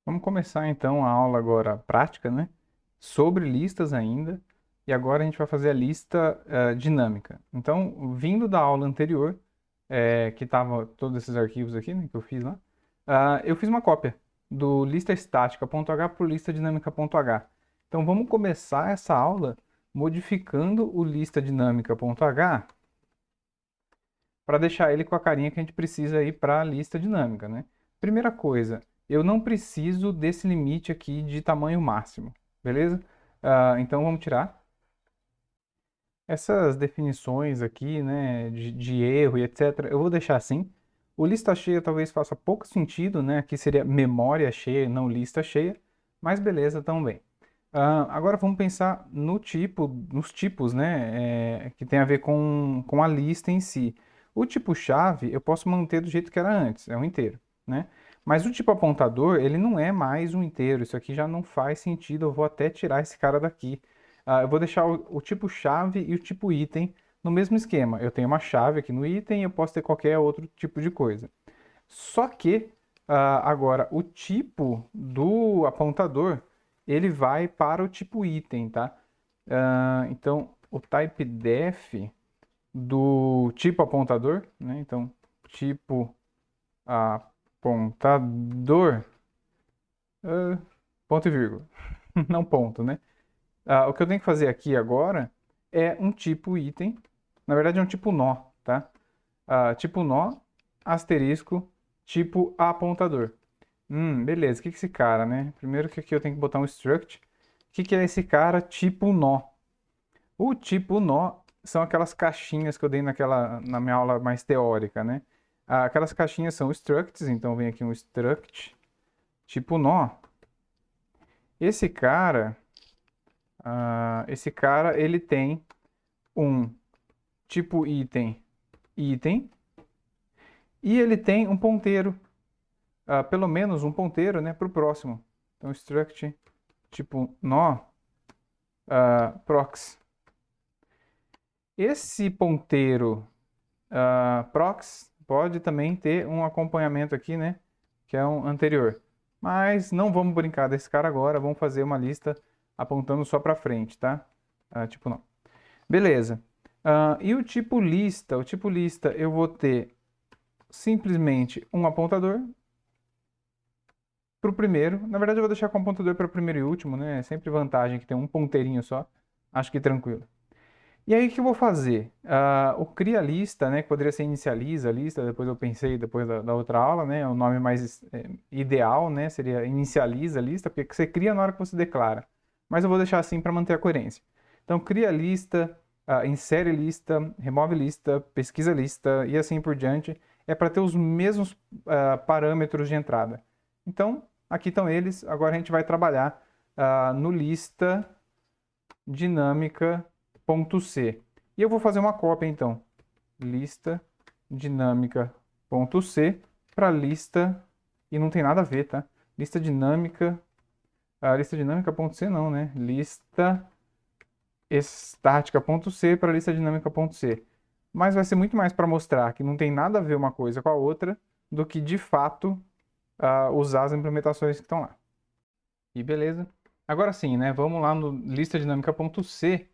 Vamos começar então a aula agora prática, né? Sobre listas ainda. E agora a gente vai fazer a lista dinâmica. Então, vindo da aula anterior, que estava todos esses arquivos aqui, né, que eu fiz lá, eu fiz uma cópia do lista estática.h por lista dinâmica.h. Então, vamos começar essa aula modificando o lista dinâmica.h para deixar ele com a carinha que a gente precisa aí para a lista dinâmica, né? Primeira coisa, eu não preciso desse limite aqui de tamanho máximo, beleza? Então vamos tirar essas definições aqui, né, de erro e etc. Eu vou deixar assim. O lista cheia talvez faça pouco sentido, né? Aqui seria memória cheia, não lista cheia, mas beleza também. Agora vamos pensar no tipo, nos tipos, né, que tem a ver com a lista em si. O tipo chave eu posso manter do jeito que era antes, é um inteiro, né? Mas o tipo apontador, ele não é mais um inteiro, isso aqui já não faz sentido, eu vou até tirar esse cara daqui. Eu vou deixar o tipo chave e o tipo item no mesmo esquema. Eu tenho uma chave aqui no item e eu posso ter qualquer outro tipo de coisa. Só que agora o tipo do apontador ele vai para o tipo item, tá? Então o type def do tipo apontador, né? Então tipo apontador, ponto e vírgula, não ponto, né? O que eu tenho que fazer aqui agora é um tipo item, na verdade é um tipo nó, tá? Tipo nó, asterisco, tipo apontador. Beleza. O que que é esse cara, né? Primeiro que aqui eu tenho que botar um struct. O que que é esse cara tipo nó? O tipo nó são aquelas caixinhas que eu dei na minha aula mais teórica, né? Aquelas caixinhas são structs, então vem aqui um struct tipo nó. Esse cara, ele tem um tipo item item e ele tem um ponteiro, pelo menos um ponteiro, né, para o próximo. Então struct tipo nó prox. Esse ponteiro prox pode também ter um acompanhamento aqui, né? Que é um anterior. Mas não vamos brincar desse cara agora, vamos fazer uma lista apontando só para frente, tá? Tipo não. Beleza. E o tipo lista? O tipo lista eu vou ter simplesmente um apontador para o primeiro. Na verdade eu vou deixar com apontador para o primeiro e último, né? É sempre vantagem que tem um ponteirinho só. Acho que tranquilo. E aí, o que eu vou fazer? O cria lista, né, que poderia ser inicializa lista, depois eu pensei, depois da outra aula, né, o nome mais ideal, né, seria inicializa lista, porque você cria na hora que você declara. Mas eu vou deixar assim para manter a coerência. Então, cria lista, insere lista, remove lista, pesquisa lista e assim por diante. É para ter os mesmos parâmetros de entrada. Então, aqui estão eles. Agora a gente vai trabalhar no lista dinâmica.c. E eu vou fazer uma cópia então. Lista dinâmica.c para lista e não tem nada a ver, tá? Lista dinâmica, lista dinâmica.c não, né? Lista estática.c para lista dinâmica.c. Mas vai ser muito mais para mostrar que não tem nada a ver uma coisa com a outra do que de fato usar as implementações que estão lá. E beleza. Agora sim, né? Vamos lá no lista dinâmica.c.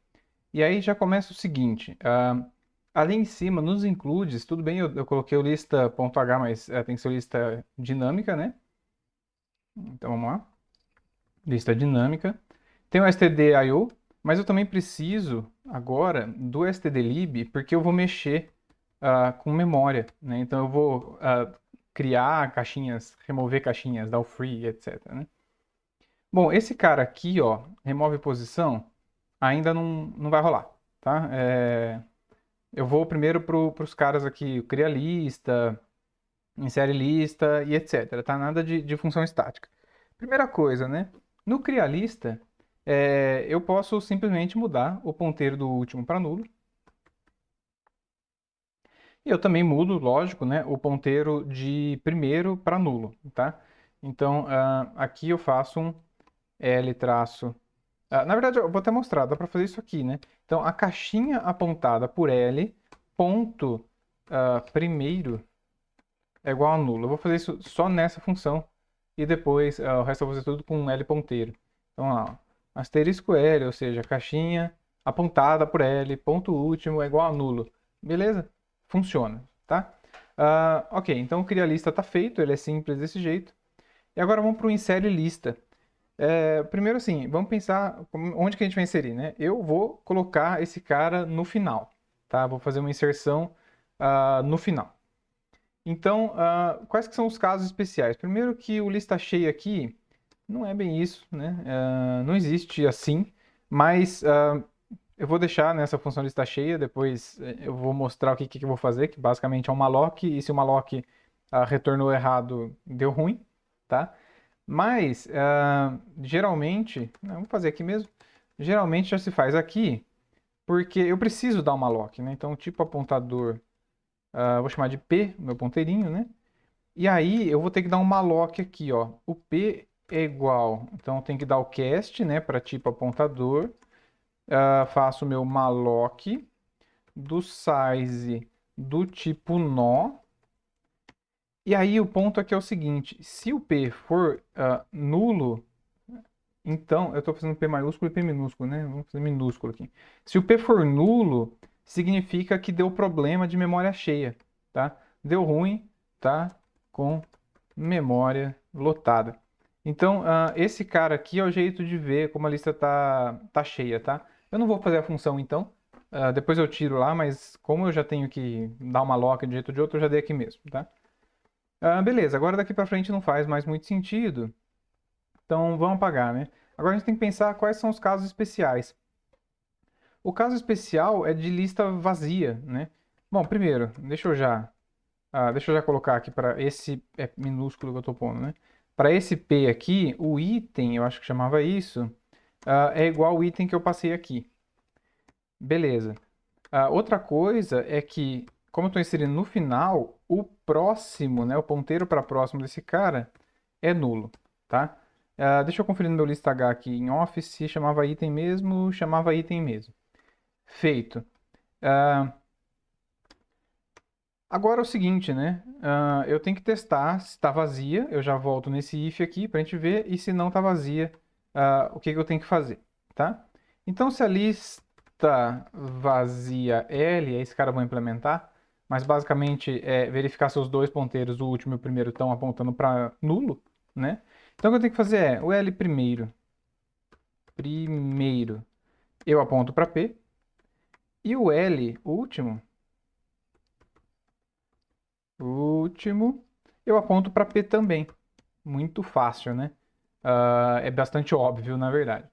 E aí já começa o seguinte, ali em cima, nos includes, tudo bem, eu coloquei o lista.h, mas tem que ser lista dinâmica, né? Então vamos lá, lista dinâmica. Tem o stdio, mas eu também preciso agora do stdlib, porque eu vou mexer com memória, né? Então eu vou criar caixinhas, remover caixinhas, dar o free, etc, né? Bom, esse cara aqui, ó, remove posição, ainda não vai rolar, tá? Eu vou primeiro para os caras aqui, cria lista, insere lista e etc. Tá? Nada de função estática. Primeira coisa, né? No cria lista, eu posso simplesmente mudar o ponteiro do último para nulo. E eu também mudo, lógico, né, o ponteiro de primeiro para nulo, tá? Então, aqui eu faço um L traço. Na verdade, eu vou até mostrar, dá para fazer isso aqui, né? Então, a caixinha apontada por L, ponto primeiro, é igual a nulo. Eu vou fazer isso só nessa função e depois o resto eu vou fazer tudo com um L ponteiro. Então, lá, ó, asterisco L, ou seja, caixinha apontada por L, ponto último é igual a nulo. Beleza? Funciona, tá? Ok, então o cria lista está feito, ele é simples desse jeito. E agora vamos para o insere lista. Primeiro assim, vamos pensar onde que a gente vai inserir, né? Eu vou colocar esse cara no final, tá? Vou fazer uma inserção no final. Então, quais que são os casos especiais? Primeiro que o lista cheia aqui não é bem isso, né? Não existe assim, mas eu vou deixar nessa função lista cheia, depois eu vou mostrar o que eu vou fazer, que basicamente é um malloc, e se o malloc retornou errado, deu ruim, tá? Mas, geralmente, vamos fazer aqui mesmo, geralmente já se faz aqui, porque eu preciso dar um malloc, né? Então, tipo apontador, vou chamar de P, meu ponteirinho, né? E aí eu vou ter que dar um malloc aqui, ó. O P é igual, então tem que dar o cast, né, para tipo apontador. Faço o meu malloc do size do tipo nó. E aí o ponto aqui é o seguinte, se o P for nulo, então, eu estou fazendo P maiúsculo e P minúsculo, né? Vamos fazer minúsculo aqui. Se o P for nulo, significa que deu problema de memória cheia, tá? Deu ruim, tá? Com memória lotada. Então, esse cara aqui é o jeito de ver como a lista tá cheia, tá? Eu não vou fazer a função, então. Depois eu tiro lá, mas como eu já tenho que dar uma loca de um jeito ou de outro, eu já dei aqui mesmo, tá? Beleza, agora daqui para frente não faz mais muito sentido. Então, vamos apagar, né? Agora a gente tem que pensar quais são os casos especiais. O caso especial é de lista vazia, né? Bom, primeiro, deixa eu já colocar aqui para esse minúsculo que eu estou pondo, né? Para esse P aqui, o item, eu acho que chamava isso, é igual ao item que eu passei aqui. Beleza. Outra coisa é que, como eu estou inserindo no final, o próximo, né, o ponteiro para próximo desse cara é nulo, tá? Deixa eu conferir no meu lista H aqui em Office, chamava item mesmo, chamava item mesmo. Feito. Agora é o seguinte, né? Eu tenho que testar se está vazia. Eu já volto nesse if aqui para a gente ver. E se não está vazia, o que eu tenho que fazer, tá? Então, se a lista vazia L, esse cara eu vou implementar. Mas basicamente é verificar se os dois ponteiros, o último e o primeiro, estão apontando para nulo, né? Então, o que eu tenho que fazer é o L primeiro. Primeiro, eu aponto para P. E o L último. Último, eu aponto para P também. Muito fácil, né? É bastante óbvio, na verdade.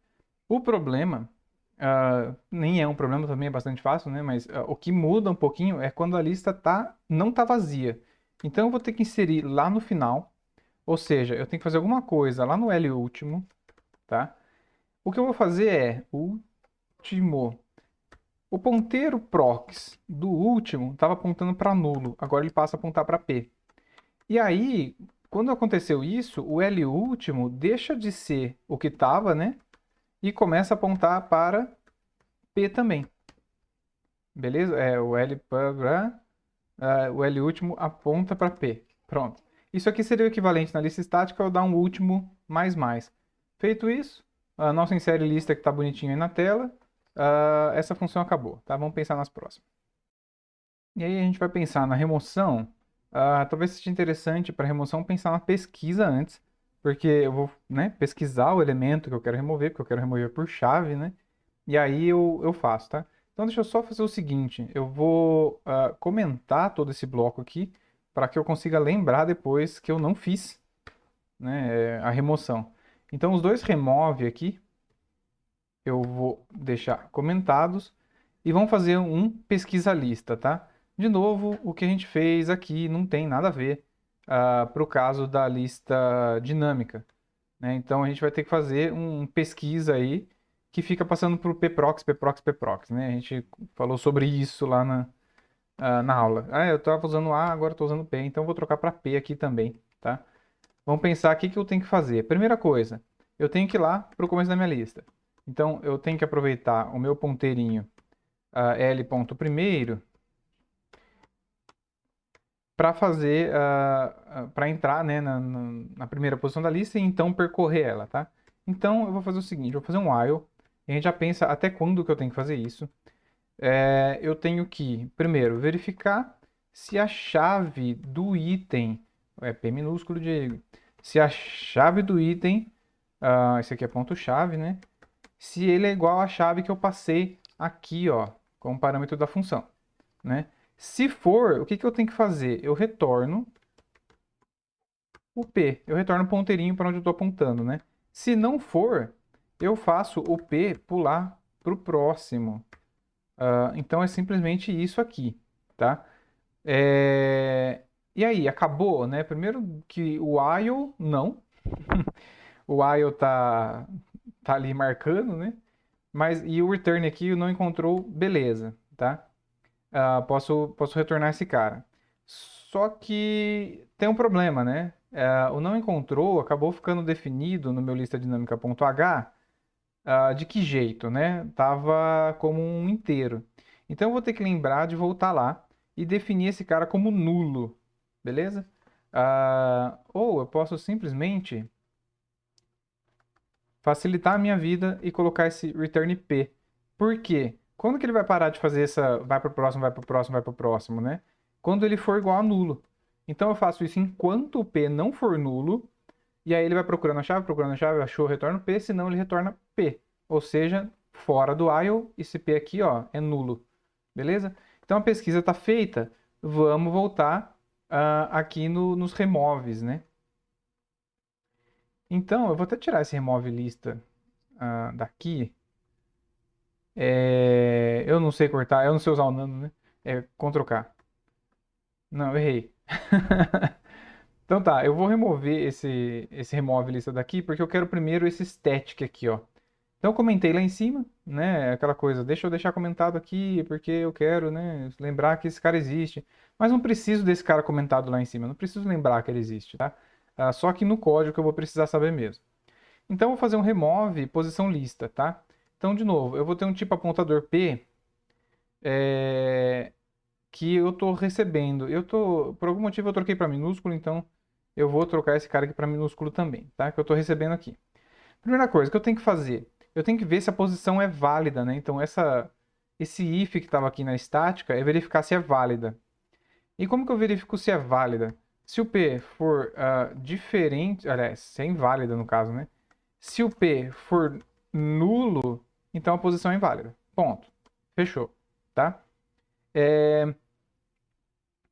O problema, nem é um problema, também é bastante fácil, né? Mas o que muda um pouquinho é quando a lista não tá vazia. Então eu vou ter que inserir lá no final, ou seja, eu tenho que fazer alguma coisa lá no L último, tá? O que eu vou fazer é último. O ponteiro prox do último estava apontando para nulo, agora ele passa a apontar para P. E aí, quando aconteceu isso, o L último deixa de ser o que estava, né? E começa a apontar para P também. Beleza? O L último aponta para P. Pronto. Isso aqui seria o equivalente na lista estática ao dar um último mais mais. Feito isso, a nossa insere lista que está bonitinho aí na tela, essa função acabou, tá? Vamos pensar nas próximas. E aí a gente vai pensar na remoção. Talvez seja interessante para remoção pensar na pesquisa antes, porque eu vou, né, pesquisar o elemento que eu quero remover, porque eu quero remover por chave, né? E aí eu faço, tá? Então deixa eu só fazer o seguinte, eu vou comentar todo esse bloco aqui para que eu consiga lembrar depois que eu não fiz, né, a remoção. Então os dois remove aqui, eu vou deixar comentados e vamos fazer um pesquisa lista, tá? De novo, o que a gente fez aqui não tem nada a ver para o caso da lista dinâmica, né? Então a gente vai ter que fazer um pesquisa aí que fica passando por pprox, pprox, pprox, né? A gente falou sobre isso lá na aula. Eu estava usando A, agora estou usando P, então eu vou trocar para P aqui também, tá? Vamos pensar o que eu tenho que fazer. Primeira coisa, eu tenho que ir lá para o começo da minha lista. Então eu tenho que aproveitar o meu ponteirinho L ponto primeiro para fazer, para entrar, né, na primeira posição da lista e então percorrer ela, tá? Então eu vou fazer o seguinte, eu vou fazer um while, e a gente já pensa até quando que eu tenho que fazer isso. Eu tenho que, primeiro, verificar se a chave do item, P minúsculo, Diego, se a chave do item, esse aqui é ponto-chave, né? Se ele é igual à chave que eu passei aqui, ó, como parâmetro da função, né? Se for, o que que eu tenho que fazer? Eu retorno o P, eu retorno o ponteirinho para onde eu estou apontando, né? Se não for, eu faço o P pular para o próximo. Então é simplesmente isso aqui, tá? E aí, acabou, né? Primeiro que o while, não. O while tá ali marcando, né? Mas, e o return aqui não encontrou, beleza, tá? Posso retornar esse cara. Só que tem um problema, né? O não encontrou acabou ficando definido no meu lista dinâmica.h, de que jeito, né? Tava como um inteiro. Então eu vou ter que lembrar de voltar lá e definir esse cara como nulo, beleza? Ou eu posso simplesmente facilitar a minha vida e colocar esse return P. Por quê? Quando que ele vai parar de fazer essa vai para o próximo, vai para o próximo, vai para o próximo, né? Quando ele for igual a nulo. Então eu faço isso enquanto o P não for nulo, e aí ele vai procurando a chave, achou, retorna P, senão ele retorna P. Ou seja, fora do while, esse P aqui, ó, é nulo. Beleza? Então a pesquisa está feita. Vamos voltar aqui nos removes, né? Então, eu vou até tirar esse remove lista daqui. Eu não sei cortar, eu não sei usar o nano, né? É Ctrl K. Não, eu errei. Então tá, eu vou remover esse remove lista daqui, porque eu quero primeiro esse static aqui, ó. Então eu comentei lá em cima, né? Aquela coisa, deixa eu deixar comentado aqui, porque eu quero, né, lembrar que esse cara existe. Mas não preciso desse cara comentado lá em cima, não preciso lembrar que ele existe, tá? Só aqui no código que eu vou precisar saber mesmo. Então eu vou fazer um remove posição lista, tá? Então, de novo, eu vou ter um tipo apontador P, que eu estou recebendo. Por algum motivo eu troquei para minúsculo, então eu vou trocar esse cara aqui para minúsculo também, tá? Que eu estou recebendo aqui. Primeira coisa que eu tenho que fazer, eu tenho que ver se a posição é válida, né? Então esse if que estava aqui na estática é verificar se é válida. E como que eu verifico se é válida? Se o P for diferente, aliás, se é inválida no caso, né? Se o P for nulo, então a posição é inválida. Ponto. Fechou, tá?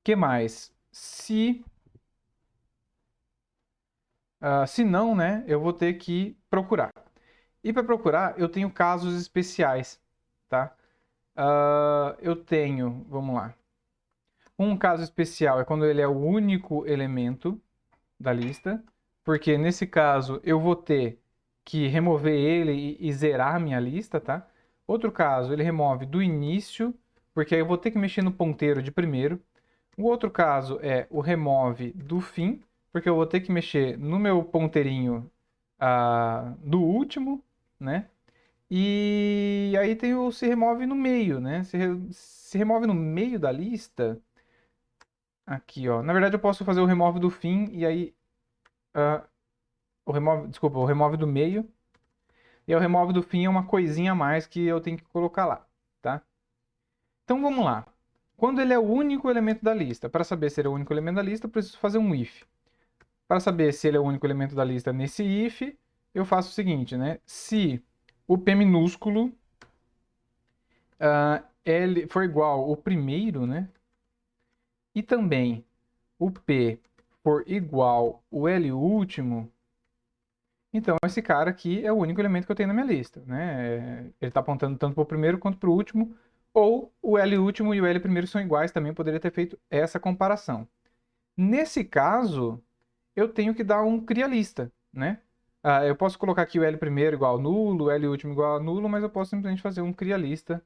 Que mais? Se não, né, eu vou ter que procurar. E para procurar, eu tenho casos especiais, tá? Eu tenho, vamos lá. Um caso especial é quando ele é o único elemento da lista, porque nesse caso eu vou ter que remover ele e zerar a minha lista, tá? Outro caso, ele remove do início, porque aí eu vou ter que mexer no ponteiro de primeiro. O outro caso é o remove do fim, porque eu vou ter que mexer no meu ponteirinho do último, né? E aí tem o se remove no meio, né? Se remove no meio da lista. Aqui, ó. Na verdade, eu posso fazer o remove do fim e aí. O remove do meio. E o remove do fim é uma coisinha a mais que eu tenho que colocar lá, tá? Então vamos lá. Quando ele é o único elemento da lista, para saber se ele é o único elemento da lista, eu preciso fazer um if. Para saber se ele é o único elemento da lista nesse if, eu faço o seguinte, né? Se o P minúsculo L for igual ao primeiro, né? E também o P for igual ao L último, então esse cara aqui é o único elemento que eu tenho na minha lista, né? Ele está apontando tanto para o primeiro quanto para o último, ou o L último e o L primeiro são iguais, também poderia ter feito essa comparação. Nesse caso, eu tenho que dar um cria lista, né? Eu posso colocar aqui o L primeiro igual a nulo, o L último igual a nulo, mas eu posso simplesmente fazer um cria lista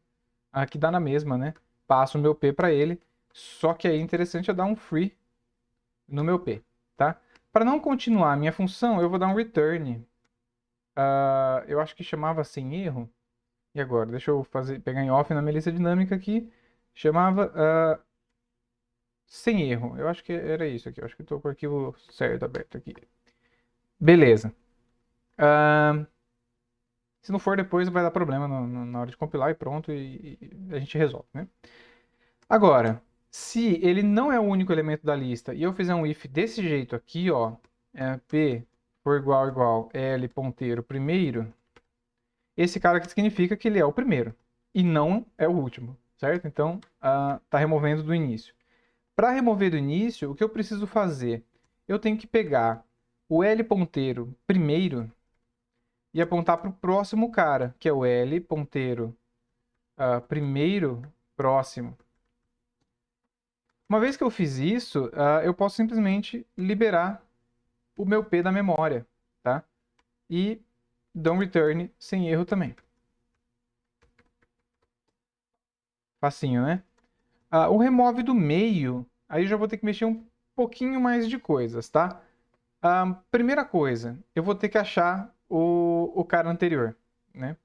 que dá na mesma, né? Passo o meu P para ele, só que aí é interessante eu dar um free no meu P, tá? Para não continuar a minha função, eu vou dar um return. Eu acho que chamava sem erro. E agora? Deixa eu pegar em off na minha lista dinâmica aqui. Chamava sem erro. Eu acho que era isso aqui. Eu acho que estou com o arquivo certo aberto aqui. Beleza. Se não for depois, vai dar problema na hora de compilar e pronto, e a gente resolve, né? Agora, se ele não é o único elemento da lista e eu fizer um if desse jeito aqui, ó, p for igual L ponteiro primeiro, esse cara aqui significa que ele é o primeiro e não é o último, certo? Então, tá removendo do início. Para remover do início, o que eu preciso fazer? Eu tenho que pegar o L ponteiro primeiro e apontar para o próximo cara, que é o L ponteiro primeiro próximo. Uma vez que eu fiz isso, eu posso simplesmente liberar o meu P da memória, tá? E dar um return sem erro também. Facinho, né? O remove do meio, aí eu já vou ter que mexer um pouquinho mais de coisas, tá? Primeira coisa, eu vou ter que achar o cara anterior, né?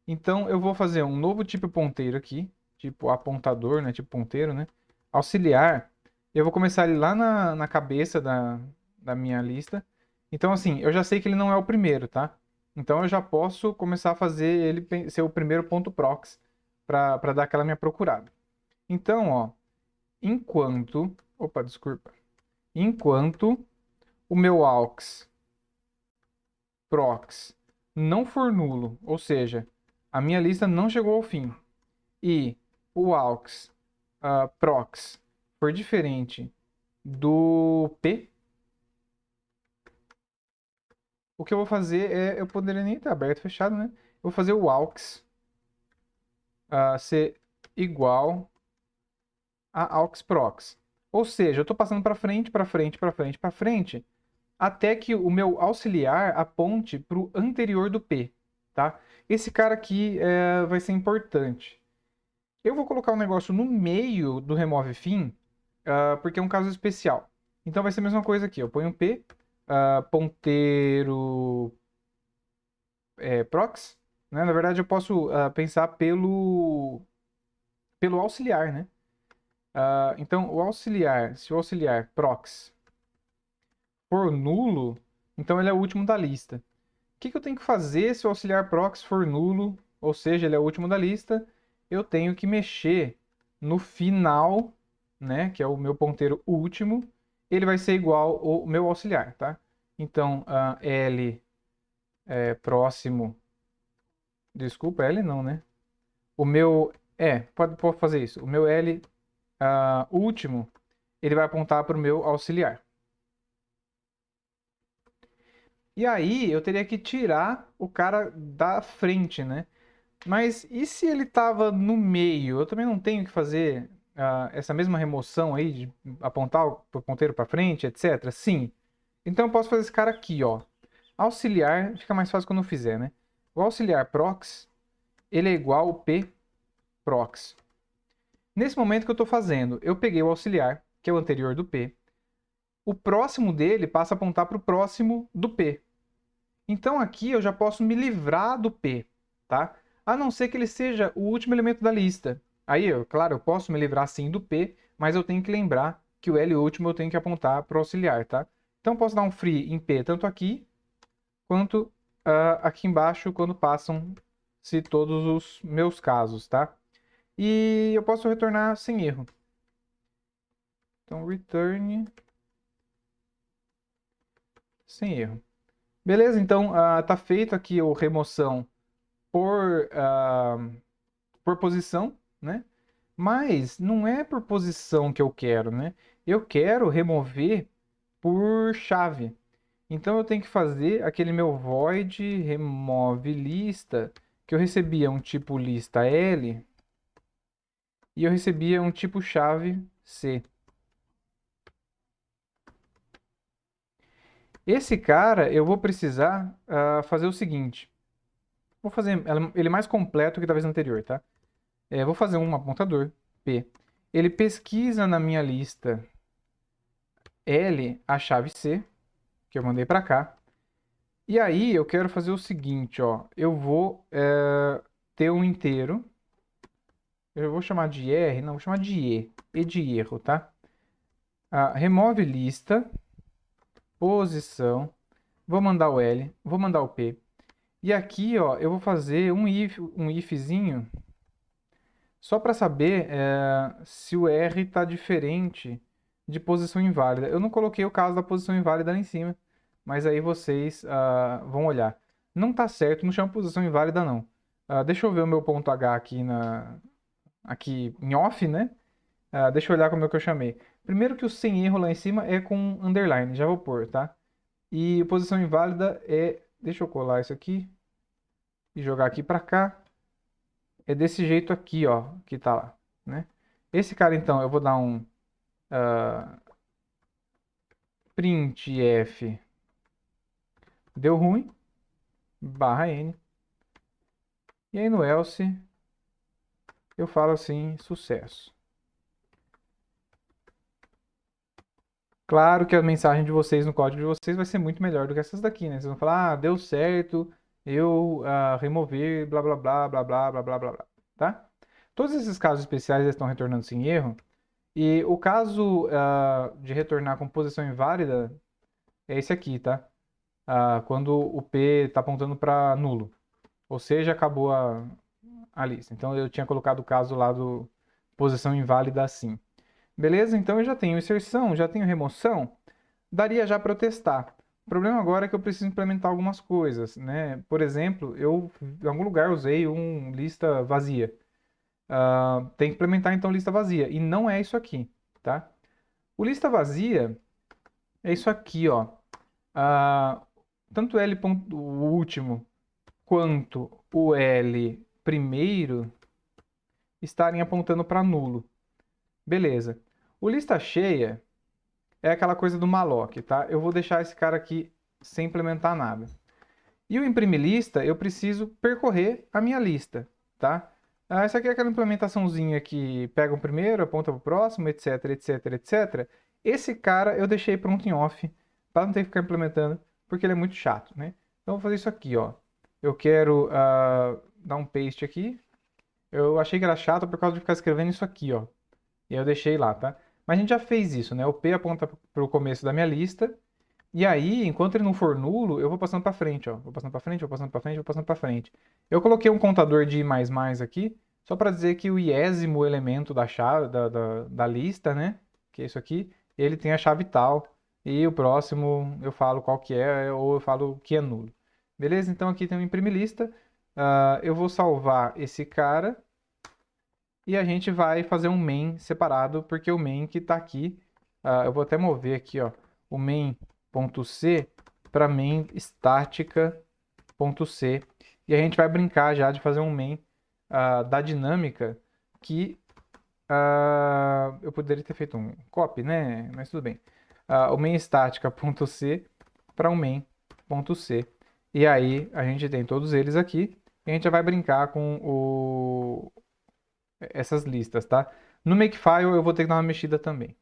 Então eu vou fazer um novo tipo ponteiro aqui, tipo apontador, né? Tipo ponteiro, né? Auxiliar. Eu vou começar ele lá na cabeça da minha lista. Então, assim, eu já sei que ele não é o primeiro, tá? Então eu já posso começar a fazer ele ser o primeiro ponto prox para dar aquela minha procurada. Então, ó, enquanto. Opa, desculpa. Enquanto o meu aux prox não for nulo, ou seja, a minha lista não chegou ao fim, e o aux prox for diferente do P, o que eu vou fazer é, eu poderia nem estar aberto, fechado, né? Eu vou fazer o aux ser igual a aux prox. Ou seja, eu estou passando para frente, para frente, para frente, para frente, até que o meu auxiliar aponte para o anterior do P, tá? Esse cara aqui vai ser importante. Eu vou colocar um negócio no meio do remove fim, porque é um caso especial. Então vai ser a mesma coisa aqui. Eu ponho um P, ponteiro prox. Né? Na verdade, eu posso pensar pelo auxiliar, né? Então, o auxiliar, se o auxiliar prox for nulo, então ele é o último da lista. O que eu tenho que fazer se o auxiliar prox for nulo, ou seja, ele é o último da lista? Eu tenho que mexer no final, né, que é o meu ponteiro último, ele vai ser igual ao meu auxiliar, tá? Então, L próximo, desculpa, L não, né? O meu, pode fazer isso. O meu L último, ele vai apontar para o meu auxiliar. E aí, eu teria que tirar o cara da frente, né? Mas e se ele estava no meio? Eu também não tenho que fazer essa mesma remoção aí de apontar o ponteiro para frente, etc. Sim. Então eu posso fazer esse cara aqui, ó. Auxiliar, fica mais fácil quando eu fizer, né? O auxiliar prox, ele é igual ao p prox. Nesse momento que eu estou fazendo, eu peguei o auxiliar, que é o anterior do p. O próximo dele passa a apontar para o próximo do p. Então aqui eu já posso me livrar do P, tá? A não ser que ele seja o último elemento da lista. Aí, claro, eu posso me livrar sim do P, mas eu tenho que lembrar que o L último eu tenho que apontar para o auxiliar, tá? Então eu posso dar um free em P tanto aqui quanto aqui embaixo quando passam-se todos os meus casos, tá? E eu posso retornar sem erro. Então return sem erro. Beleza, então tá feito aqui a remoção por posição, né? Mas não é por posição que eu quero, né? Eu quero remover por chave. Então eu tenho que fazer aquele meu void remove lista, que eu recebia um tipo lista L e eu recebia um tipo chave C. Esse cara eu vou precisar fazer o seguinte. Vou fazer ele mais completo que da vez anterior, tá? Vou fazer um apontador P. Ele pesquisa na minha lista L a chave C, que eu mandei para cá. E aí eu quero fazer o seguinte, ó. Eu vou ter um inteiro. Eu vou chamar de R, não, vou chamar de E. E de erro, tá? remove lista, posição, vou mandar o L, vou mandar o P. E aqui, ó, eu vou fazer um ifzinho só para saber se o R está diferente de posição inválida. Eu não coloquei o caso da posição inválida lá em cima, mas aí vocês vão olhar. Não está certo, não chama posição inválida não. Deixa eu ver o meu ponto H aqui em off, né? Deixa eu olhar como é que eu chamei. Primeiro que o sem erro lá em cima é com underline, já vou pôr, tá? E posição inválida é... Deixa eu colar isso aqui e jogar aqui para cá. É desse jeito aqui, ó, que tá lá, né? Esse cara, então, eu vou dar um printf deu ruim, barra n. E aí no else eu falo assim, sucesso. Claro que a mensagem de vocês no código de vocês vai ser muito melhor do que essas daqui, né? Vocês vão falar, deu certo, eu remover, blá blá blá blá blá blá blá blá blá, tá? Todos esses casos especiais eles estão retornando sem erro. E o caso de retornar com posição inválida é esse aqui, tá? Quando o P está apontando para nulo. Ou seja, acabou a lista. Então eu tinha colocado o caso lá do posição inválida assim. Beleza? Então eu já tenho inserção, já tenho remoção. Daria já para eu testar. O problema agora é que eu preciso implementar algumas coisas, né? Por exemplo, eu em algum lugar usei um lista vazia. Tem que implementar então lista vazia. E não é isso aqui, tá? O lista vazia é isso aqui, ó. Tanto L ponto, o último quanto o L primeiro estarem apontando para nulo. Beleza. O lista cheia é aquela coisa do malloc, tá? Eu vou deixar esse cara aqui sem implementar nada. E o imprimir lista, eu preciso percorrer a minha lista, tá? Essa aqui é aquela implementaçãozinha que pega o primeiro, aponta para o próximo, etc, etc, etc. Esse cara eu deixei pronto em off, para não ter que ficar implementando, porque ele é muito chato, né? Então eu vou fazer isso aqui, ó. Eu quero dar um paste aqui. Eu achei que era chato por causa de ficar escrevendo isso aqui, ó. E aí eu deixei lá, tá? Mas a gente já fez isso, né? O P aponta para o começo da minha lista. E aí, enquanto ele não for nulo, eu vou passando para frente, ó. Vou passando para frente, vou passando para frente, vou passando para frente. Eu coloquei um contador de mais aqui, só para dizer que o iésimo elemento da chave, da lista, né? Que é isso aqui, ele tem a chave tal. E o próximo eu falo qual que é, ou eu falo que é nulo. Beleza? Então aqui tem um imprimir lista. Eu vou salvar esse cara. E a gente vai fazer um main separado, porque o main que está aqui, eu vou até mover aqui, ó, o main.c para main estática.c. E a gente vai brincar já de fazer um main da dinâmica que eu poderia ter feito um copy, né? Mas tudo bem. O main estática.c para um main.c. E aí a gente tem todos eles aqui. E a gente já vai brincar com essas listas, tá? No Makefile eu vou ter que dar uma mexida também.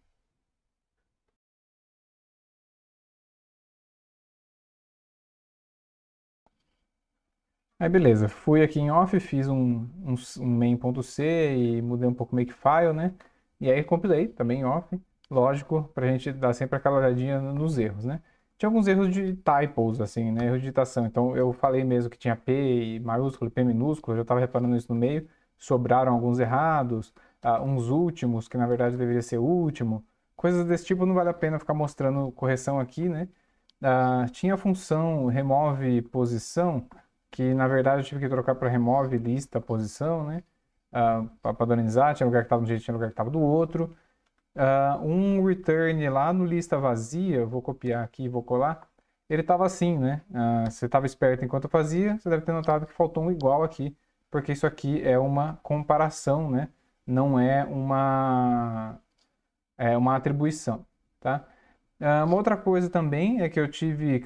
Aí beleza, fui aqui em off, fiz um main.c e mudei um pouco o Makefile, né? E aí compilei também em off, lógico, pra gente dar sempre aquela olhadinha nos erros, né? Tinha alguns erros de typos, assim, né? Erro de digitação. Então eu falei mesmo que tinha P maiúsculo e P minúsculo, eu já estava reparando isso no meio. Sobraram alguns errados, uns últimos, que na verdade deveria ser último. Coisas desse tipo não vale a pena ficar mostrando correção aqui, né? Tinha a função remove posição, que na verdade eu tive que trocar para remove lista posição, né? Para padronizar, tinha lugar que estava de um jeito, tinha lugar que estava do outro. Um return lá no lista vazia, vou copiar aqui e vou colar, ele estava assim, né? Você estava esperto enquanto eu fazia, você deve ter notado que faltou um igual aqui, porque isso aqui é uma comparação, né? Não é uma atribuição, tá? Uma outra coisa também é que eu tive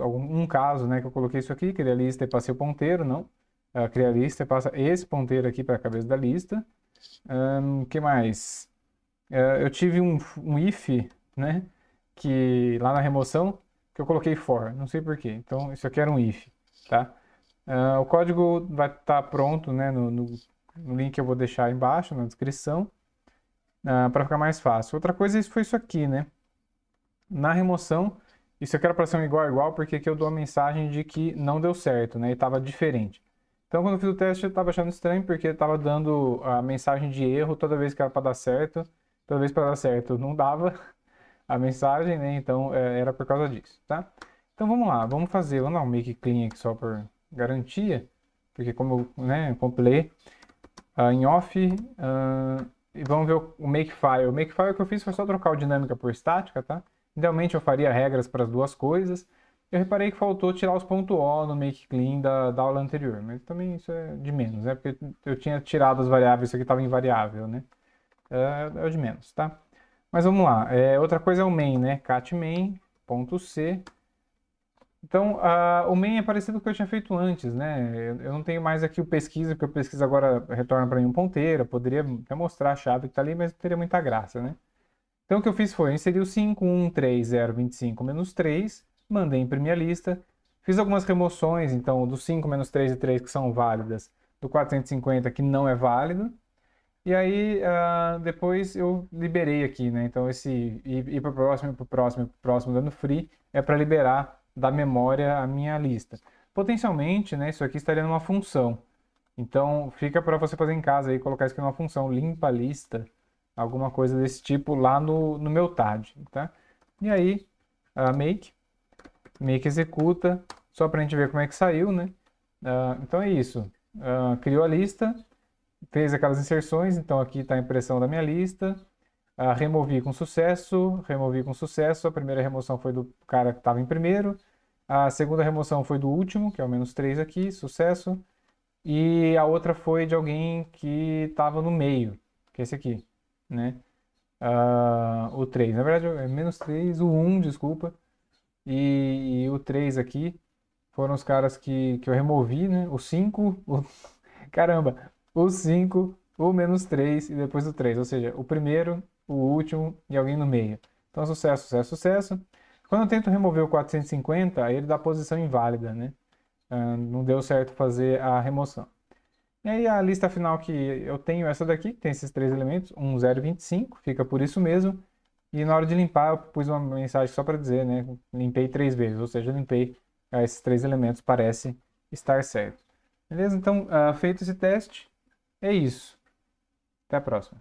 um caso, né, que eu coloquei isso aqui, criei a lista e passei o ponteiro, não. Criei a lista e passa esse ponteiro aqui para a cabeça da lista. O que mais? Eu tive um if, né, que lá na remoção, que eu coloquei for, não sei por quê. Então, isso aqui era um if, tá? O código vai estar pronto, né, no link que eu vou deixar embaixo, na descrição. para ficar mais fácil. Outra coisa foi isso aqui, né? Na remoção, isso aqui era para ser um igual a igual, porque aqui eu dou a mensagem de que não deu certo, né? E estava diferente. Então, quando eu fiz o teste, eu estava achando estranho, porque estava dando a mensagem de erro toda vez que era para dar certo. Toda vez para dar certo não dava a mensagem, né? Então, era por causa disso, tá? Então, vamos lá. Vamos dar um make clean aqui só por garantia. Porque como eu, né, compilei em off, e vamos ver o makefile. O makefile que eu fiz foi só trocar o dinâmica por estática, tá? Idealmente eu faria regras para as duas coisas. Eu reparei que faltou tirar os pontos .o no make clean da aula anterior, mas também isso é de menos, né? Porque eu tinha tirado as variáveis, isso aqui estava invariável, né? É o de menos, tá? Mas vamos lá. Outra coisa é o main, né? Cat main.c. Então, o main é parecido com o que eu tinha feito antes, né? Eu não tenho mais aqui o pesquisa, porque o pesquisa agora retorna para mim um ponteiro. Eu poderia até mostrar a chave que está ali, mas não teria muita graça, né? Então, o que eu fiz foi inserir o 5, 1, 3, 0, 25, menos 3, mandei imprimir a lista, fiz algumas remoções, então, do 5, menos 3 e 3 que são válidas, do 450 que não é válido, e aí depois eu liberei aqui, né? Então, esse ir para o próximo, para o próximo, para o próximo, dando free, é para liberar da memória a minha lista. Potencialmente, né, isso aqui estaria numa função. Então, fica para você fazer em casa aí, colocar isso aqui numa função, limpa a lista, alguma coisa desse tipo lá no meu TAD, tá? E aí, make executa, só para a gente ver como é que saiu, né? Então é isso. Criou a lista, fez aquelas inserções, então aqui está a impressão da minha lista. Removi com sucesso, a primeira remoção foi do cara que estava em primeiro, a segunda remoção foi do último, que é o menos 3 aqui, sucesso. E a outra foi de alguém que estava no meio, que é esse aqui, né? O 3, na verdade é menos 3, o 1, desculpa. E o 3 aqui foram os caras que eu removi, né? O 5, caramba, o 5, o menos 3 e depois o 3, ou seja, o primeiro, o último e alguém no meio. Então, sucesso, sucesso, sucesso. Quando eu tento remover o 450, aí ele dá posição inválida, né? Não deu certo fazer a remoção. E aí a lista final que eu tenho essa daqui, que tem esses três elementos, 1, 0 e 25, fica por isso mesmo. E na hora de limpar eu pus uma mensagem só para dizer, né? Limpei 3 vezes, ou seja, limpei esses 3 elementos, parece estar certo. Beleza? Então, feito esse teste, é isso. Até a próxima.